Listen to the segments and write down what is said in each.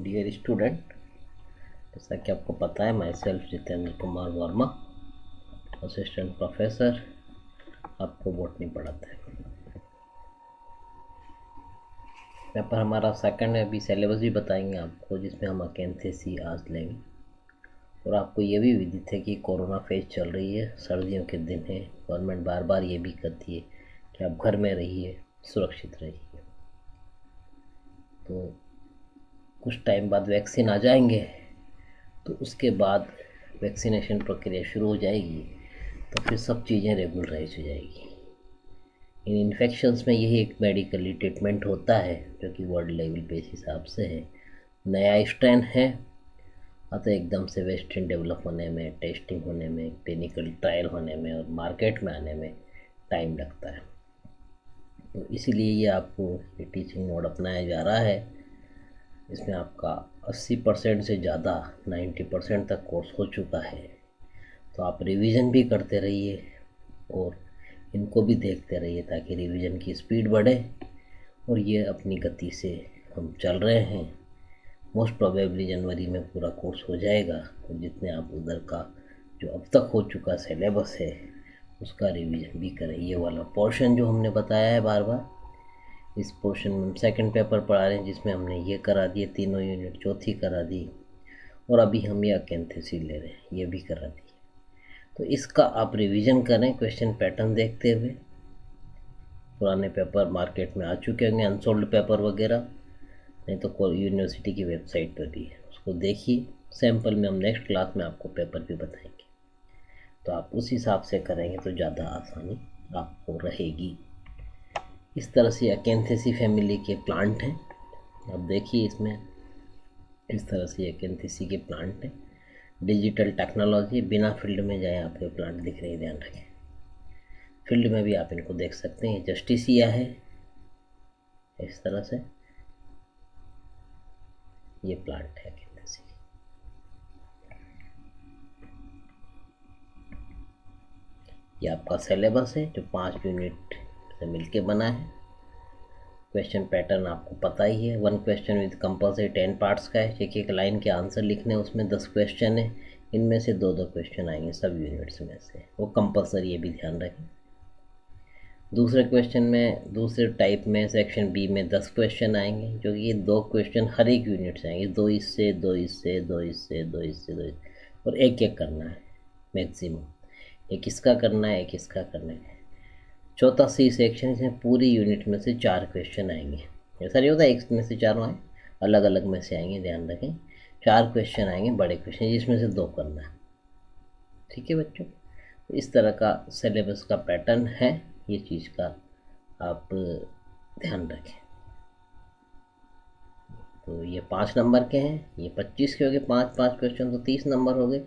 Dear student, जैसा कि आपको पता है, my self Jitendra Kumar Verma, assistant professor, आपको बॉटनी पढ़ाता है। यहाँ पर हमारा सेकंड है, अभी सिलेबस भी बताएंगे आपको, जिसमें हम अकेंथेसी आज लेंगे। और आपको ये भी विदित है कि कोरोना फेज चल रही है, सर्दियों के दिन है, गवर्नमेंट बार बार ये भी कहती है कि आप घर में रहिए, सुरक्षित रहिए। तो कुछ टाइम बाद वैक्सीन आ जाएंगे, तो उसके बाद वैक्सीनेशन प्रक्रिया शुरू हो जाएगी, तो फिर सब चीज़ें रेगुलराइज हो जाएगी। इन इन्फेक्शंस में यही एक मेडिकली ट्रीटमेंट होता है, जो कि वर्ल्ड लेवल पे इस हिसाब से है। नया स्ट्रेन है, अतः एकदम से वैक्सीन डेवलप होने में, टेस्टिंग होने में, क्लिनिकल ट्रायल होने में और मार्केट में आने में टाइम लगता है। तो इसीलिए ये आपको ये टीचिंग मोड अपनाया जा रहा है। इसमें आपका 80% से ज़्यादा 90% तक कोर्स हो चुका है। तो आप रिवीजन भी करते रहिए और इनको भी देखते रहिए, ताकि रिवीजन की स्पीड बढ़े। और ये अपनी गति से हम चल रहे हैं। मोस्ट प्रोबेबली जनवरी में पूरा कोर्स हो जाएगा। तो जितने आप उधर का जो अब तक हो चुका सिलेबस है, उसका रिवीजन भी करें। ये वाला पोर्शन जो हमने बताया है बार बार, इस पोर्शन में हम सेकंड पेपर पढ़ा रहे हैं, जिसमें हमने ये करा दिए, तीनों यूनिट चौथी करा दी, और अभी हम ये अकेंथेसी ले रहे हैं, ये भी करा दी। तो इसका आप रिवीजन करें, क्वेश्चन पैटर्न देखते हुए। पुराने पेपर मार्केट में आ चुके होंगे, अनसोल्ड पेपर वगैरह, नहीं तो यूनिवर्सिटी की वेबसाइट पर भी है, उसको देखिए। सैम्पल में हम नेक्स्ट क्लास में आपको पेपर भी बताएंगे, तो आप उस हिसाब से करेंगे तो ज़्यादा आसानी आपको रहेगी। इस तरह से अकेंथेसी फैमिली के प्लांट हैं। अब देखिए, इसमें इस तरह से अकेंथेसी के प्लांट हैं। डिजिटल टेक्नोलॉजी, बिना फील्ड में जाए आपके प्लांट दिख रहे हैं, ध्यान रखें। फील्ड में भी आप इनको देख सकते हैं। जस्टिसिया है, इस तरह से ये प्लांट है अकेंथेसी। ये आपका सिलेबस है, जो 5 यूनिट से मिलके बना है। क्वेश्चन पैटर्न आपको पता ही है। 1 क्वेश्चन विद कंपल्सरी 10 पार्ट्स का है। एक लाइन के आंसर लिखने, उसमें 10 क्वेश्चन है। इनमें से 2-2 क्वेश्चन आएंगे सब यूनिट्स में से, वो कंपल्सरी, ये भी ध्यान रखें। दूसरे क्वेश्चन में, दूसरे टाइप में, सेक्शन बी में 10 क्वेश्चन आएंगे, जो कि ये 2 क्वेश्चन हर एक यूनिट से आएंगे। 2 इससे, 2 इससे, 2 इससे, 2 इससे, 2 इससे, और एक करना है मैक्सिमम। एक इसका करना है, एक इसका करना है। चौथा सी सेक्शन, इसमें पूरी यूनिट में से 4 क्वेश्चन आएंगे। ऐसा नहीं होता एक में से 4 आए, अलग अलग में से आएंगे, ध्यान रखें। 4 क्वेश्चन आएंगे, बड़े क्वेश्चन, जिसमें से 2 करना है। ठीक है बच्चों, तो इस तरह का सिलेबस का पैटर्न है। ये चीज़ का आप ध्यान रखें। तो ये 5 नंबर के हैं, ये 25 के हो गए, 5-5 क्वेश्चन, तो 30 नंबर हो गए।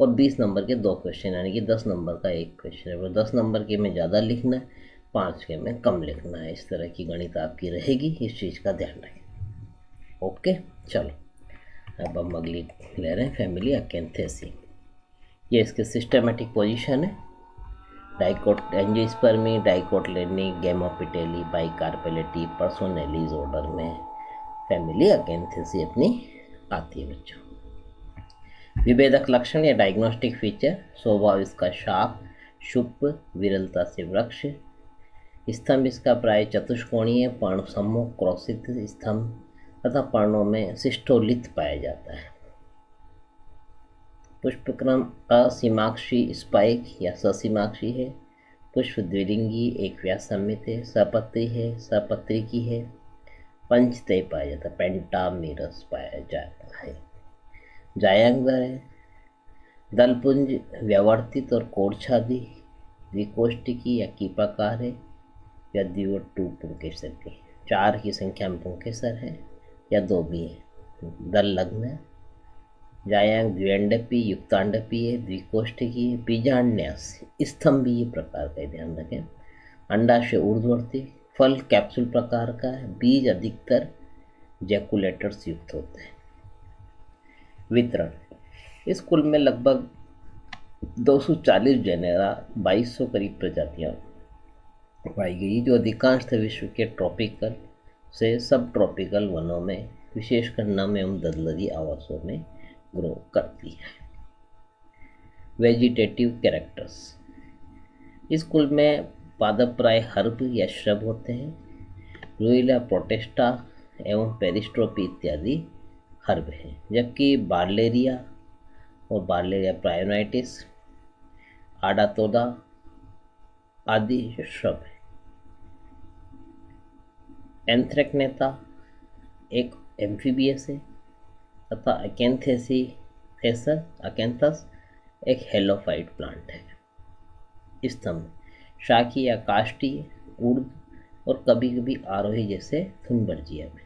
और 20 नंबर के 2 क्वेश्चन, यानी कि 10 नंबर का 1 क्वेश्चन है। वो 10 नंबर के में ज़्यादा लिखना है, 5 के में कम लिखना है। इस तरह की गणित आपकी रहेगी, इस चीज़ का ध्यान रखें। ओके, चलो अब हम अगली ले रहे हैं, फैमिली अकेंथेसी। ये इसके सिस्टमेटिक पोजीशन है। डाइकोट एंजियोस्पर्मी, डाइकोटिलेडनी, गैमोपिटेली, बाइकार्पेलेटी, पर्सोनेलीज ऑर्डर में फैमिली अकेंथेसी अपनी आती है बच्चों। विभेदक लक्षण या डायग्नोस्टिक फीचर, स्वभाव इसका शाप, शुष्क, विरलता से वृक्ष, स्तंभ इसका प्राय चतुष्कोणीय, पर्ण समूह, क्रॉसित स्तंभ तथा पर्णों में सिस्टोलिथ पाया जाता है। पुष्पक्रम असीमाक्षी स्पाइक या ससीमाक्षी है। पुष्प द्विलिंगी, एक व्यासमित है, सपत्री है, सपत्री की है। पंचतय पाया जाता है, पेंटामेरस पाया जाता है। जायांगर है। दलपुंज व्यावर्तित और कोर्छादी, द्विकोष्ठिकी या कीपाकार है, या द्विवर 2 पुंकेसर की, 4 की संख्या में पुंकेसर है, या 2 भी है। दल लग्न है। जायांग द्विअंडपी, युक्तांडपी है, द्विकोष्ठिकी है। बीजान्यास स्तंभ भी ये प्रकार का, ध्यान रखें। अंडाशय ऊर्ध्ववर्ती, फल कैप्सूल प्रकार का है। बीज अधिकतर जैकुलेटर्स युक्त होते हैं। वितरण, इस कुल में लगभग 240 जेनेरा, 2200 करीब प्रजातियां पाई गई, जो अधिकांश विश्व के ट्रॉपिकल से सब ट्रॉपिकल वनों में विशेषकर नम एवं दलदली आवासों में ग्रो करती है। वेजिटेटिव कैरेक्टर्स, इस कुल में पादप्राय हर्ब या श्रब होते हैं। रुइला प्रोटेस्टा एवं पेरिस्ट्रोपी इत्यादि हर्ब हैं, जबकि बार्लेरिया और बार्लेरिया प्रायोनाइटिस, आडातोदा आदि श्रब है। एंथ्रेक्नेता एक एम्फीबियस है तथा अकेंथस एक हेलोफाइट प्लांट है। स्तंभ शाकी या काष्ठीय, उर्द और कभी कभी आरोही जैसे थुनबर्जिया में।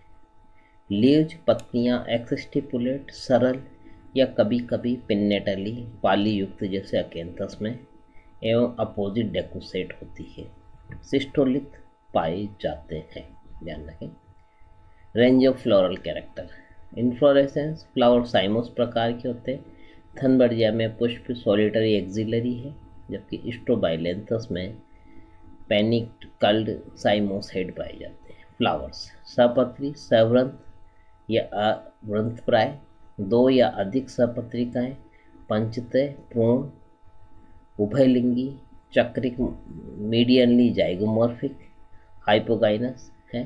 लीव्स पत्तियां एक्सस्टिपुलेट, सरल या कभी कभी पिन्नेटली पाली युक्त जैसे अकेंथस में एवं अपोजिट डेकुसेट होती है। सिस्टोलिथ पाए जाते हैं। ध्यान रखें। Range of floral character, inflorescence flower साइमोस प्रकार के होते हैं। थनबर्जिया में पुष्प सॉलिटरी एक्सिलरी है, जबकि स्ट्रोबाइलेंथस में पेनिकल्ड साइमोस हेड पाए जाते हैं। फ्लावर्स सपत्री, सवृंत या अवृंतप्राय, दो या अधिक सपत्रिकाएं, पंचतः, पूर्ण, उभयलिंगी, चक्रिक, मीडियनली जाइगोमॉर्फिक, हाइपोगाइनस है।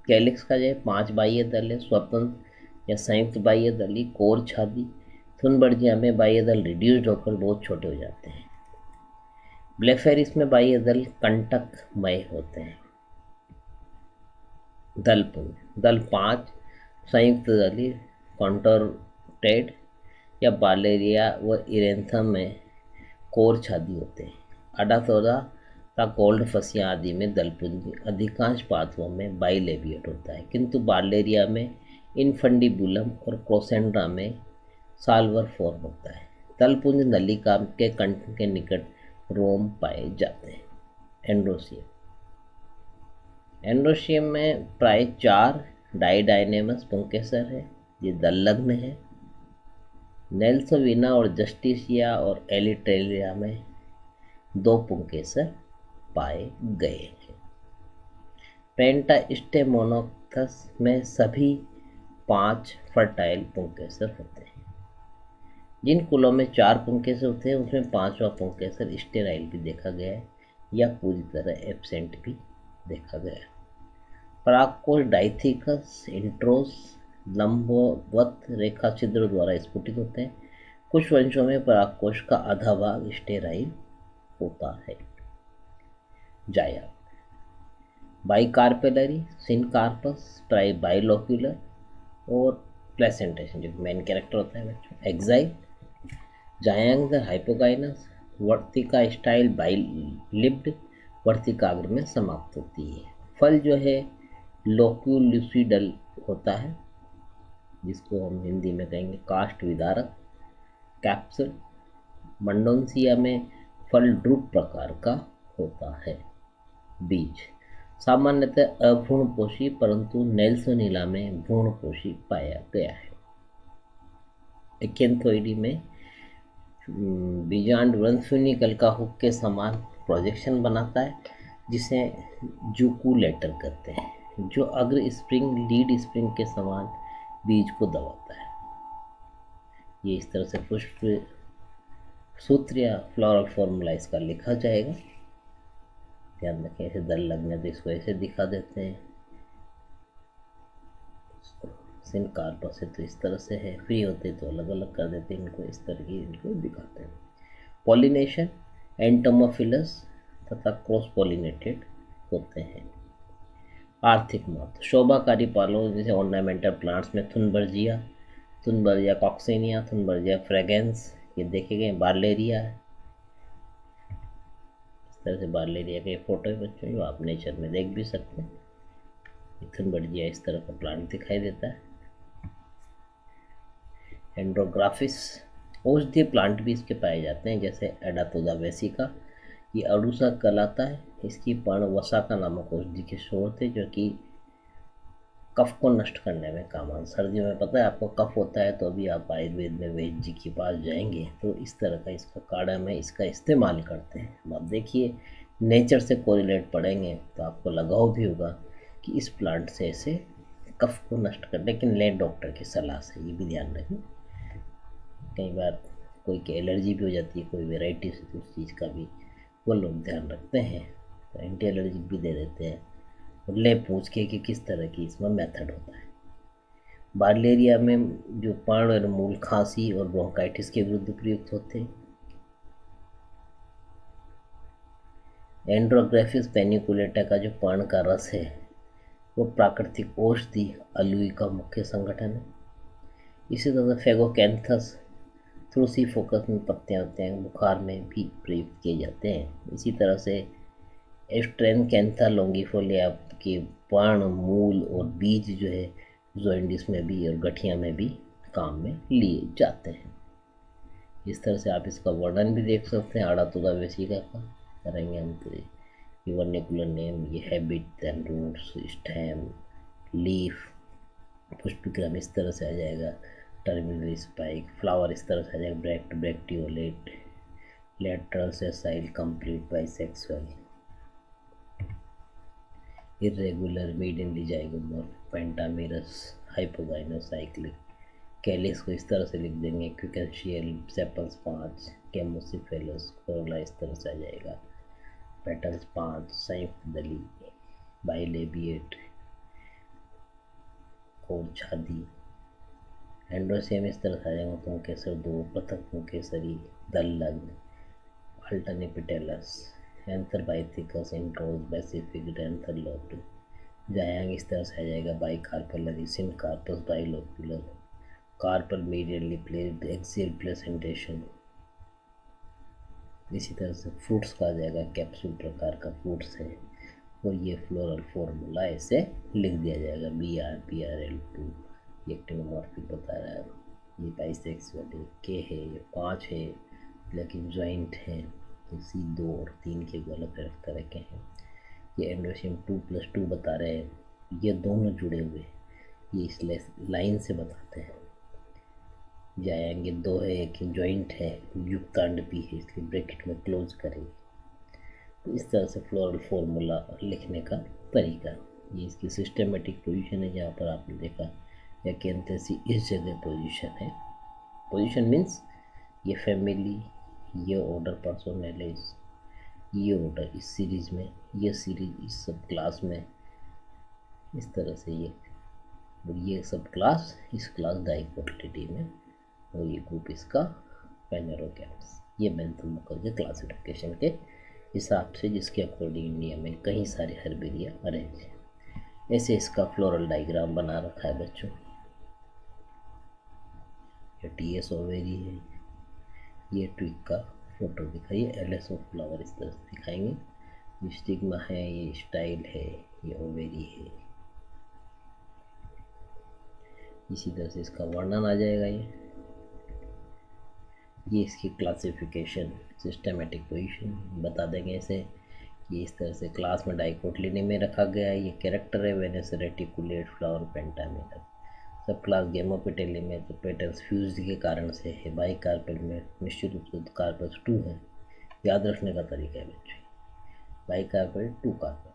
कैलिक्स का जो है 5 बाह्य दल है, स्वतंत्र या संयुक्त बाह्य दली, कोर छादी। थुनबर्जिया में बाह्य दल रिड्यूस्ड होकर बहुत छोटे हो जाते हैं। ब्लेफेरिस में बाह्य दल कंटकमय होते हैं। दलपुंज, दल 5 संयुक्त दली, कॉन्टोर्टेड या बालेरिया व इरेंथम में कोर छादी होते हैं। अडाथोरा का गोल्ड फसिया आदि में दलपुंज अधिकांश पादपों में बाइलेबिएट होता है, किंतु बार्लेरिया में इनफंडिबुलम और क्रोसेंड्रा में साल्वर फॉर्म होता है। दलपुंज नलिका के कंठ के निकट रोम पाए जाते हैं। एंड्रोसियम, एंड्रोसियम में प्राय 4 डाइडाइनेमस पुंकेसर है। ये दललग्न है। नेल्सोविना और जस्टिसिया और एलिट्रेलिया में 2 पुंकेसर पाए गए हैं। पेंटास्टेमोनोक्थस में सभी 5 फर्टाइल पुंकेसर होते हैं। जिन कुलों में 4 पुंकेसर होते हैं उसमें 5वां पुंकेसर स्टेराइल भी देखा गया है या पूरी तरह एब्सेंट भी देखा गया है। परागकोश डाइथिकस इंट्रोस लंबवत रेखा छिद्र द्वारा स्फुटित होते हैं। कुछ वंशों में परागकोश का आधा भाग स्टेराइल होता है। जाया, बाइकार्पेलरी, सिनकार्पस, प्राय बाइलोक्यूलर और प्लेसेंटेशन जो मेन कैरेक्टर होता है बच्चों। एक्साइल, जायांग हाइपोगाइनस, वर्तिका स्टाइल बाइलिप्ड, वर्तिकाग्र में समाप्त होती है। फल जो है लोक्यूलिसिडल होता है, जिसको हम हिंदी में कहेंगे काष्ठ विदारक। कैप्सूल, मंडोन्सिया में फल ड्रूप प्रकार का होता है। बीज सामान्यतः अभ्रूणपोषी, परंतु नेल्सोनिला में भ्रूणपोषी पाया गया है। एकेंथोइडी में बीजांड वंशुनिकल का हुक के समान प्रोजेक्शन बनाता है, जिसे जूकुलेटर कहते हैं, जो अग्र स्प्रिंग लीड स्प्रिंग के समान बीज को दबाता है। ये इस तरह से पुष्प सूत्र या फ्लोरल फॉर्मूला इसका लिखा जाएगा। ध्यान रखें, ऐसे दल लगने तो इसको ऐसे दिखा देते हैं। सिनकार्पस है तो इस तरह से है, फ्री होते तो अलग अलग कर देते हैं इनको, इस तरह की इनको दिखाते हैं। पॉलिनेशन, एंटोमोफिलस तथा क्रॉस पॉलिनेटेड होते हैं। आर्थिक महत्व, शोभाकारी पालों जैसे ऑर्नामेंटल प्लांट्स में थुनबर्जिया, कॉक्सिनिया, थुनबर्जिया फ्रेगेंस ये देखे गए। बार्लेरिया, इस तरह से बार्लेरिया के फोटो है बच्चों, जो आप नेचर में देख भी सकते हैं। थुनबर्जिया इस तरह का प्लांट दिखाई देता है। एंड्रोग्राफिस, औषधीय प्लांट भी इसके पाए जाते हैं, जैसे एडातोदा वेसिका, ये अड़ूसा कहलाता है। इसकी पर्ण वसाका नामक औषधि के स्रोत है, जो कि कफ को नष्ट करने में काम आता है। सर्दियों में पता है आपको कफ होता है, तो अभी आप आयुर्वेद में वैद्य जी के पास जाएंगे तो इस तरह का इसका काढ़ा में इसका इस्तेमाल करते हैं। आप देखिए नेचर से कोरिलेट पढ़ेंगे तो आपको लगाव भी होगा कि इस प्लांट से ऐसे कफ को नष्ट कर, लेकिन लें डॉक्टर की सलाह से, ये भी ध्यान रखें। कई बार कोई की एलर्जी भी हो जाती है, कोई वेराइटी से, तो उस चीज़ का भी वो लोग ध्यान रखते हैं, तो एंटी एलर्जिक भी दे देते हैं। और ले पूछ के कि किस तरह की इसमें मेथड होता है। बार्लेरिया में जो पान और मूल खांसी और ब्रोंकाइटिस के विरुद्ध प्रयुक्त होते हैं। एंड्रोग्राफिस पेनिकुलेटा का जो पान का रस है वो प्राकृतिक औषधि अलुई का मुख्य संगठन है। इसी तरह फेगोकैंथस तुलसी फोकस में पत्तियां होते हैं, बुखार में भी प्रयुक्त किए जाते हैं। इसी तरह से एस्ट्रेनकैंथा लॉन्गिफोलिया के पान, मूल और बीज जो है जॉइंडिस में भी और गठिया में भी काम में लिए जाते हैं। इस तरह से आप इसका वर्णन भी देख सकते हैं। आड़ा तुदा वेसिका का करेंगे हम, तो ये वर्निकुलर नेम, ये habit and roots, stem, leaf, पुष्पक्रम इस तरह से आ जाएगा। टर्मिनल स्पाइक, फ्लावर इस तरह से आ जाएगा। Bract, bracteolate, lateral sessile, complete bisexual, irregular, medium लीजाइगोमोर्फ, पेंटामेरस, हाइपोगाइनस, साइक्लिक। कैलिस को इस तरह से लिख देंगे, क्विकेंशियल, सेपल्स 5, कैमोसिफेलस, कोरोला इस तरह से आ जाएगा। पेटल्स 5, संयुक्त दली, बाइलेबिएट, कोरछादी। एंड्रोसियम इस तरह से आ जाएगा, पुंकेसर 2, पृथक पुंकेसरी, दल लग्न, अल्टरनेपिटेलस, एंथरबाइथिकस, इंट्रोज, बेसिफिक, एंथरलोड। जायांग इस तरह से आ जाएगा, bicarpellary, syncarpous, bilocular, carpel medially placed, axile placentation. इसी तरह से फ्रूट्स का आ जाएगा, कैप्सूल प्रकार का फ्रूट्स है, और ये फ्लोरल फॉर्मूला ऐसे लिख दिया जाएगा, BR, ये एक्टिनोमॉर्फिक बता रहा है, ये बाइसेक्सुअल है, के है, ये 5 है, लेकिन जॉइंट है, इसी 2 और 3 के अलग अलग तरह के हैं। ये एंडोसियम 2+2 बता रहे हैं, ये दोनों जुड़े हुए, ये इस लाइन से बताते हैं। जाएंगे 2 है, एक जॉइंट है, युक्तांड भी है, इसलिए ब्रैकेट में क्लोज करेंगे। तो इस तरह से फ्लोरल फॉर्मूला लिखने का तरीका, ये इसकी सिस्टमेटिक पोजीशन है। जहाँ पर आपने देखा एक्केंथेसी इस जगह पोजीशन है। पोजीशन मीन्स ये फैमिली, ये ऑर्डर पर्सोनेलिस, ये ऑर्डर इस सीरीज में, ये सीरीज इस सब क्लास में, इस तरह से ये सब क्लास इस क्लास डाइकोटिलिटी में, और ये ग्रुप इसका पेनेरोगैम्स। ये बेंथम मुकर के क्लासिफिकेशन के हिसाब से, जिसके अकॉर्डिंग इंडिया में कई सारे हर्बेरिया अरेंज है। ऐसे इसका फ्लोरल डायग्राम बना रखा है बच्चों। ये TS ओवेरी है, ये ट्विग का फोटो दिखाइए, LSO फ्लावर इस तरह से दिखाएंगे, ये स्टिग्मा है, ये स्टाइल है, ये ओवेरी है। इसी तरह से इसका वर्णन आ जाएगा। ये इसकी क्लासिफिकेशन, सिस्टमेटिक पोजीशन बता देंगे ऐसे। ये इस तरह से क्लास में डाइकोटिलिटी में रखा गया है। ये कैरेक्टर है वेनस रेटिकुलेट, फ्लावर पेंटामेरस। सब क्लास गेमोपेटेली में तो पेटल्स फ्यूज्ड के कारण से है। बाई कार्पेल में निश्चित रूप से कार्पस 2 है। याद रखने का तरीका है बच्चे, बाई कार्पेल 2 कार्पेल,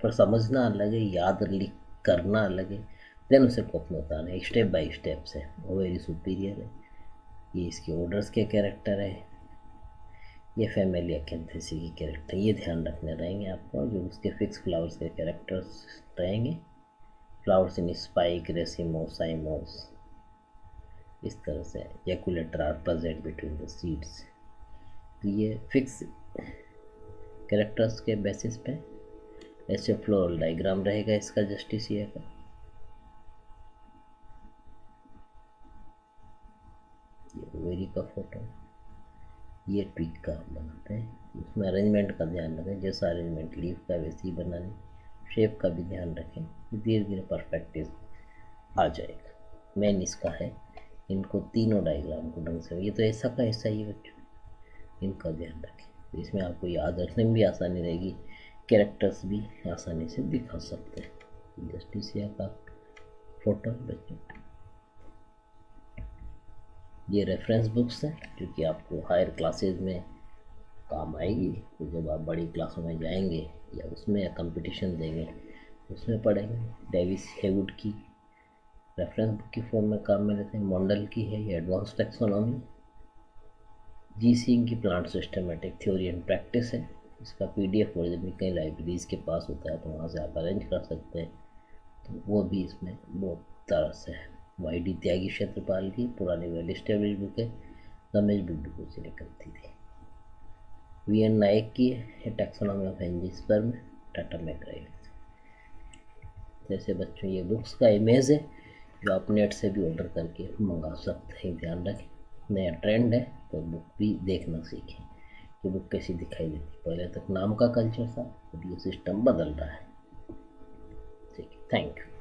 पर समझना अलग है, याद लिख करना अलग है, देन उसे कॉप में उतारना है स्टेप बाई स्टेप से, वो वेरी सुपीरियर है। ये इसके ऑर्डर्स के कैरेक्टर है, ये फैमिली एक्केंथेसी की कैरेक्टर, ये ध्यान रखने रहेंगे आपको। जो उसके फिक्स फ्लावर्स के कैरेक्टर्स रहेंगे, flowers in spike, racemose, cymose, इस तरह से एकुलेटर are present between the seeds. तो ये फिक्स कैरेक्टर्स के बेसिस पे ऐसे फ्लोरल डायग्राम रहेगा इसका जस्टिसिया का। ये ओवेरी का फोटो, ये ट्विग का बनाते हैं, उसमें अरेंजमेंट का ध्यान रखें, जैसा अरेंजमेंट लीफ का वैसे ही बनाने, शेप का भी ध्यान रखें, धीरे धीरे परस्पेक्टिव आ जाएगा। मेन इसका है, इनको तीनों डायग्राम को ढंग से, ये तो ऐसा का ऐसा ही बच्चों, इनका ध्यान रखें, तो इसमें आपको याद रखने में भी आसानी रहेगी, कैरेक्टर्स भी आसानी से दिखा सकते हैं। जस्टिसिया का फोटो बच्चों, ये रेफरेंस बुक्स हैं जो कि आपको हायर क्लासेज में काम आएगी। तो जब आप बड़ी क्लासों में जाएंगे या उसमें या कंपटीशन देंगे उसमें पढ़ेंगे। डेविस हेवुड की रेफरेंस बुक की फॉर्म में काम में लेते हैं। मॉन्डल की है ये एडवांस टैक्सोनॉमी। जी सिंह की plant systematic theory and practice है। इसका पीडीएफ वर्जन भी कई लाइब्रेरीज के पास होता है, तो वहाँ से आप अरेंज कर सकते हैं। तो वो भी इसमें बहुत तरह से है। वाई डी त्यागी क्षेत्रपाल की पुरानी वेल एस्टेब्लिश बुक है, रमेश बुड्डू से निकलती थी। वी एन नायक की है टैक्सोनॉमी ऑफ एंजियोस्पर्म, टाटा मैकग्राइड। जैसे बच्चों ये बुक्स का इमेज है जो आप नेट से भी ऑर्डर करके मंगा सकते हैं। ध्यान रखें, नया ट्रेंड है तो बुक भी देखना सीखें कि बुक कैसी दिखाई देती। पहले तक नाम का कल्चर था, अब ये सिस्टम बदल रहा है। ठीक है, थैंक यू।